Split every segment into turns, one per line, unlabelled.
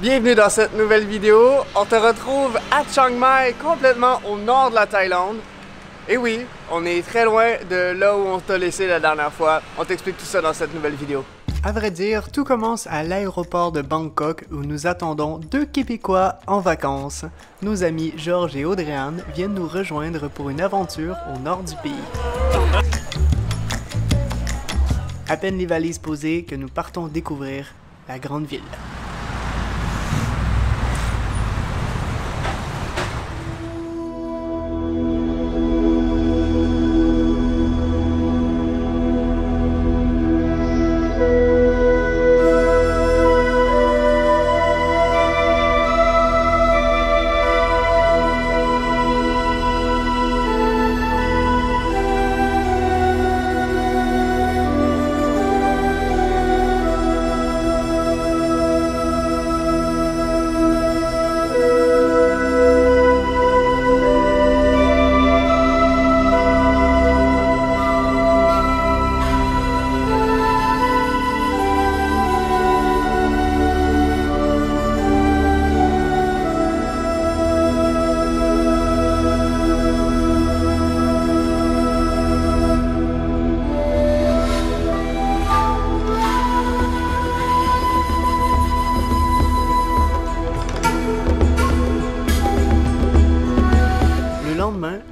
Bienvenue dans cette nouvelle vidéo. On te retrouve à Chiang Mai, complètement au nord de la Thaïlande. Et oui, on est très loin de là où on t'a laissé la dernière fois. On t'explique tout ça dans cette nouvelle vidéo. À vrai dire, tout commence à l'aéroport de Bangkok où nous attendons deux Québécois en vacances. Nos amis Georges et Audrey-Anne viennent nous rejoindre pour une aventure au nord du pays. À peine les valises posées que nous partons découvrir la grande ville.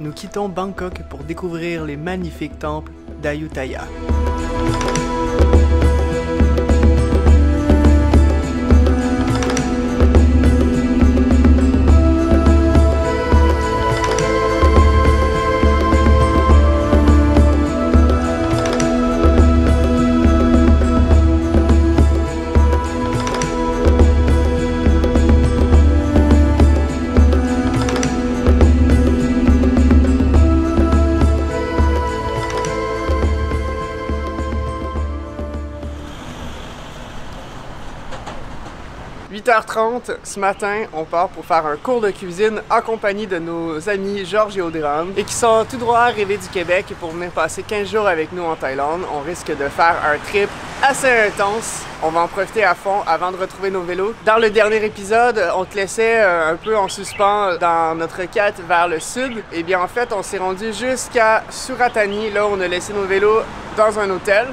Nous quittons Bangkok pour découvrir les magnifiques temples d'Ayutthaya. « 8h30, ce matin, on part pour faire un cours de cuisine en compagnie de nos amis Georges et Audrey-Anne et qui sont tout droit arrivés du Québec pour venir passer 15 jours avec nous en Thaïlande. On risque de faire un trip assez intense. On va en profiter à fond avant de retrouver nos vélos. Dans le dernier épisode, on te laissait un peu en suspens dans notre quête vers le sud. Et bien en fait, on s'est rendu jusqu'à Suratani, là où on a laissé nos vélos dans un hôtel.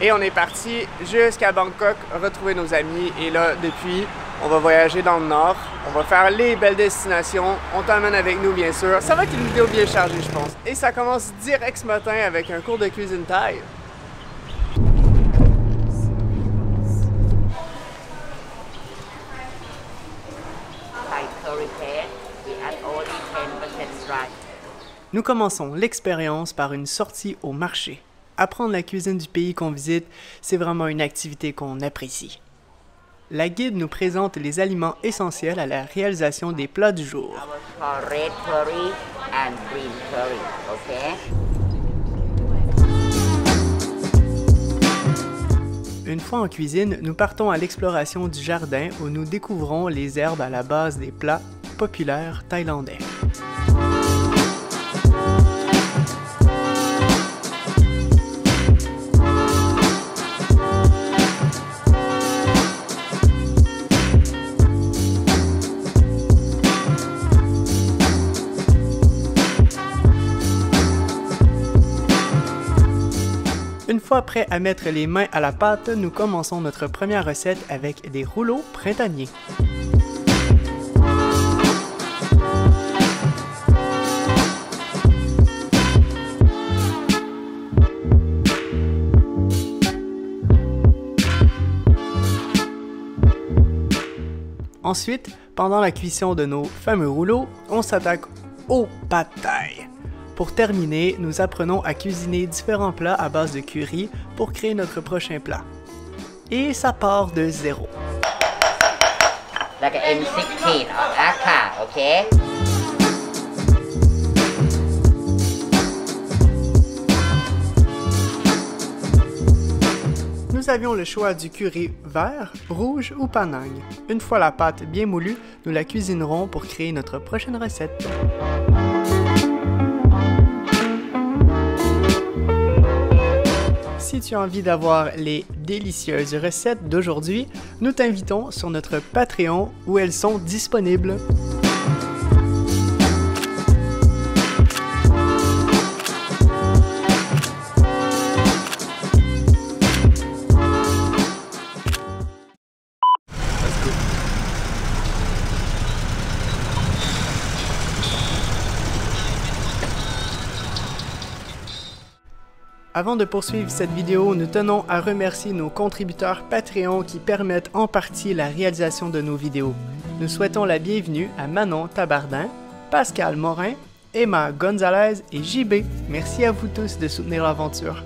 Et on est parti jusqu'à Bangkok retrouver nos amis. Et là, depuis, on va voyager dans le nord. On va faire les belles destinations. On t'emmène avec nous, bien sûr. Ça va être une vidéo bien chargée, je pense. Et ça commence direct ce matin avec un cours de cuisine thaï. Nous commençons l'expérience par une sortie au marché. Apprendre la cuisine du pays qu'on visite, c'est vraiment une activité qu'on apprécie. La guide nous présente les aliments essentiels à la réalisation des plats du jour.
Red curry and green curry, okay?
Une fois en cuisine, nous partons à l'exploration du jardin où nous découvrons les herbes à la base des plats populaires thaïlandais. Une fois prêt à mettre les mains à la pâte, nous commençons notre première recette avec des rouleaux printaniers. Ensuite, pendant la cuisson de nos fameux rouleaux, on s'attaque au pad thai. Pour terminer, nous apprenons à cuisiner différents plats à base de curry pour créer notre prochain plat. Et ça part de zéro.
Like an M16 or AK, okay?
Nous avions le choix du curry vert, rouge ou Panang. Une fois la pâte bien moulue, nous la cuisinerons pour créer notre prochaine recette. si tu as envie d'avoir les délicieuses recettes d'aujourd'hui, nous t'invitons sur notre Patreon où elles sont disponibles. Avant de poursuivre cette vidéo, nous tenons à remercier nos contributeurs Patreon qui permettent en partie la réalisation de nos vidéos. Nous souhaitons la bienvenue à Manon Tabardin, Pascal Morin, Emma Gonzalez et JB. Merci à vous tous de soutenir l'aventure.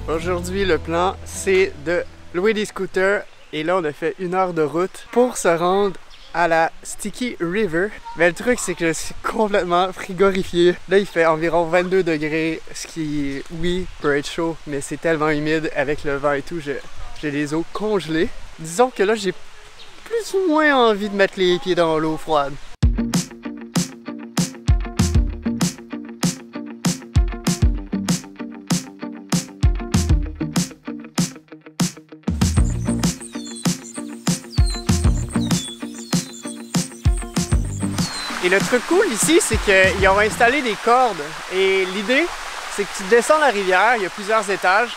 Aujourd'hui, le plan, c'est de louer des scooters et là, on a fait 1 heure de route pour se rendre à la Sticky River. Mais le truc, c'est que je suis complètement frigorifié. Là, il fait environ 22 degrés, ce qui, oui, peut être chaud, mais c'est tellement humide avec le vent et tout, j'ai les os congelés. Disons que là, j'ai plus ou moins envie de mettre les pieds dans l'eau froide. Et le truc cool ici, c'est qu'ils ont installé des cordes. Et l'idée, c'est que tu descends la rivière, il y a plusieurs étages,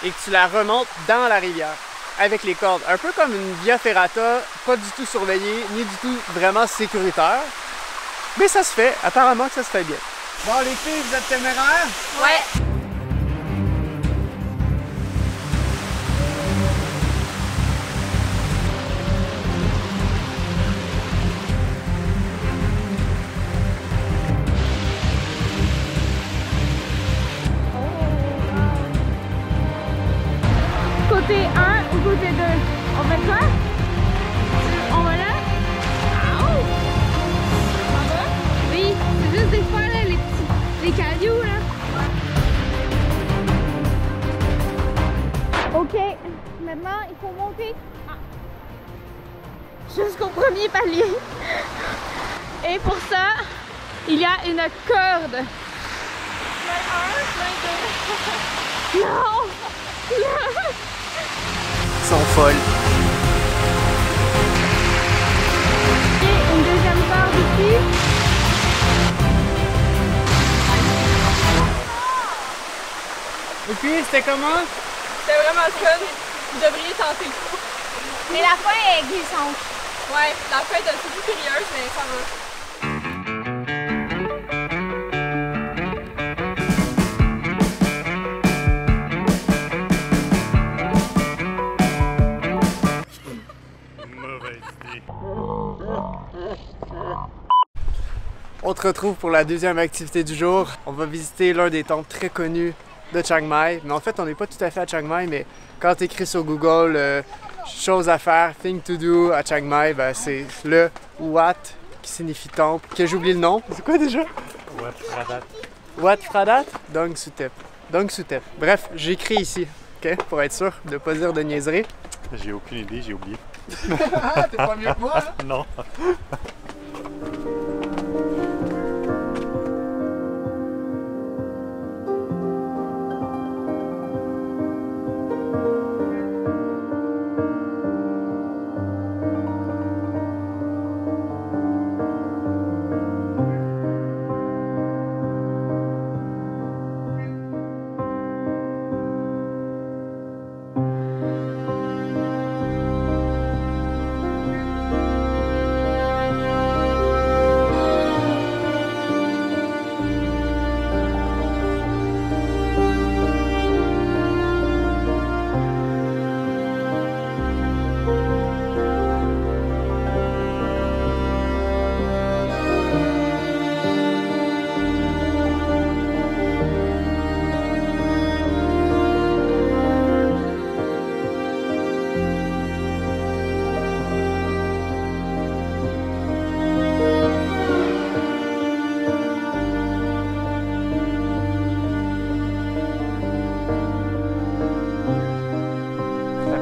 et que tu la remontes dans la rivière avec les cordes. Un peu comme une via ferrata, pas du tout surveillée, ni du tout vraiment sécuritaire. Mais ça se fait, apparemment que ça se fait bien. Bon les filles, vous êtes téméraires?
Ouais! Côté 1 ou côté 2? On fait quoi? On va là? Oh! On va? Oui, c'est juste des fois là, les cailloux là. Ok, maintenant il faut monter jusqu'au premier palier. Et pour ça, il y a une corde. Non! Non!
Ils sont folles.
Et une deuxième corde ici.
Et puis, c'était comment?
C'était vraiment fun. Vous devriez tenter le coup.
Mais la fin est glissante.
Ouais, la fin est un peu plus périlleuse, mais ça va.
On te retrouve pour la deuxième activité du jour. On va visiter l'un des temples très connus de Chiang Mai. Mais en fait, on n'est pas tout à fait à Chiang Mai, mais quand tu écris sur Google choses à faire, thing to do à Chiang Mai, ben, c'est le Wat qui signifie temple, que j'oublie le nom. C'est quoi déjà? Wat Phradat. Wat Phradat? Dong Sutep. Dong Sutep. Bref, j'écris ici, ok? Pour être sûr de ne pas dire de niaiserie.
J'ai aucune idée, j'ai oublié.
T'es pas mieux que moi, hein?
Non.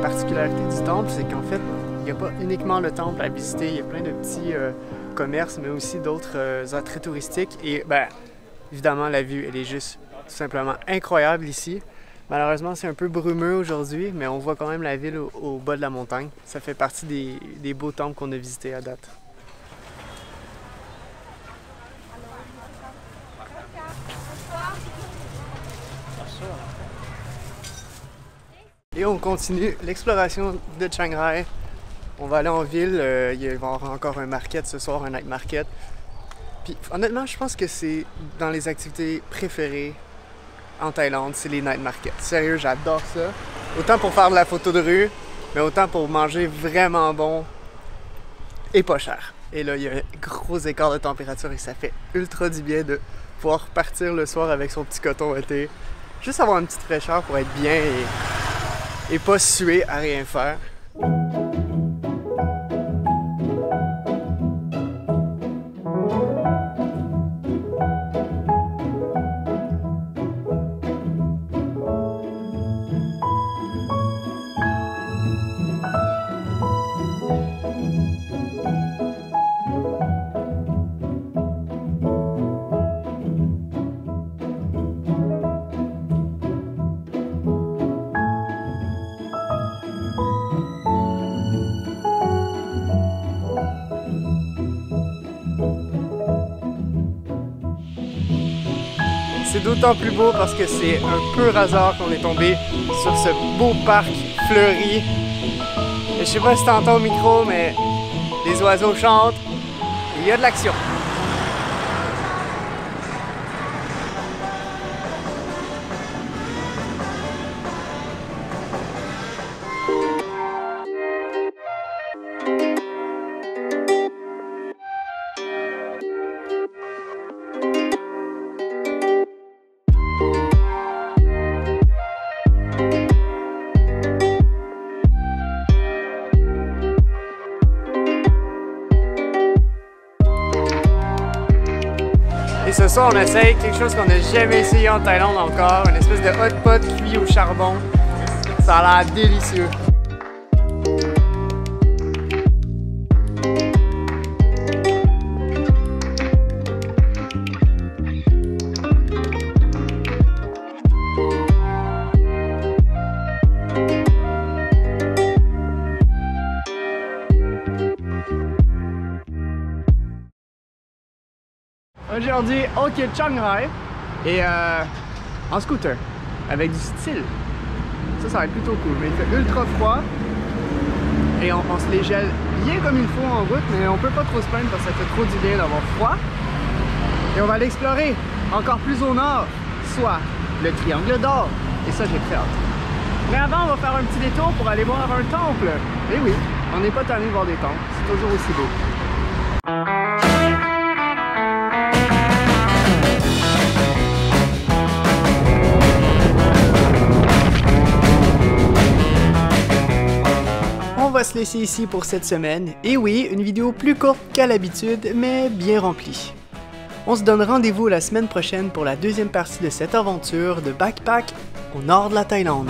particularité du temple, c'est qu'en fait, il n'y a pas uniquement le temple à visiter, il y a plein de petits commerces, mais aussi d'autres attraits touristiques. Et ben, Évidemment, la vue, elle est juste tout simplement incroyable ici. Malheureusement, c'est un peu brumeux aujourd'hui, mais on voit quand même la ville au bas de la montagne. Ça fait partie des beaux temples qu'on a visités à date. Et on continue l'exploration de Chiang Rai. On va aller en ville, il va y avoir encore un market ce soir, un night market. Puis honnêtement, je pense que c'est dans les activités préférées en Thaïlande, c'est les night markets. Sérieux, j'adore ça. Autant pour faire de la photo de rue, mais autant pour manger vraiment bon et pas cher. Et là, il y a un gros écart de température et ça fait ultra du bien de pouvoir partir le soir avec son petit coton été. Juste avoir une petite fraîcheur pour être bien et pas suer à rien faire. C'est d'autant plus beau parce que c'est un pur hasard qu'on est tombé sur ce beau parc fleuri. Et je sais pas si t'entends au micro, mais les oiseaux chantent et il y a de l'action. Et ce soir, on essaye quelque chose qu'on n'a jamais essayé en Thaïlande encore, une espèce de hot pot cuit au charbon. Ça a l'air délicieux. Aujourd'hui, on quitte Chiang Rai et en scooter avec du style. Ça va être plutôt cool, mais il fait ultra froid et on se les gèle bien comme il faut en route, mais on peut pas trop se plaindre parce que ça fait trop du bien d'avoir froid. Et on va aller explorer encore plus au nord, soit le Triangle d'Or, et ça j'ai très hâte. Mais avant, on va faire un petit détour pour aller voir un temple. Et oui, on n'est pas tanné de voir des temples, c'est toujours aussi beau. On va se laisser ici pour cette semaine. Et oui, une vidéo plus courte qu'à l'habitude, mais bien remplie. On se donne rendez-vous la semaine prochaine pour la deuxième partie de cette aventure de backpack au nord de la Thaïlande.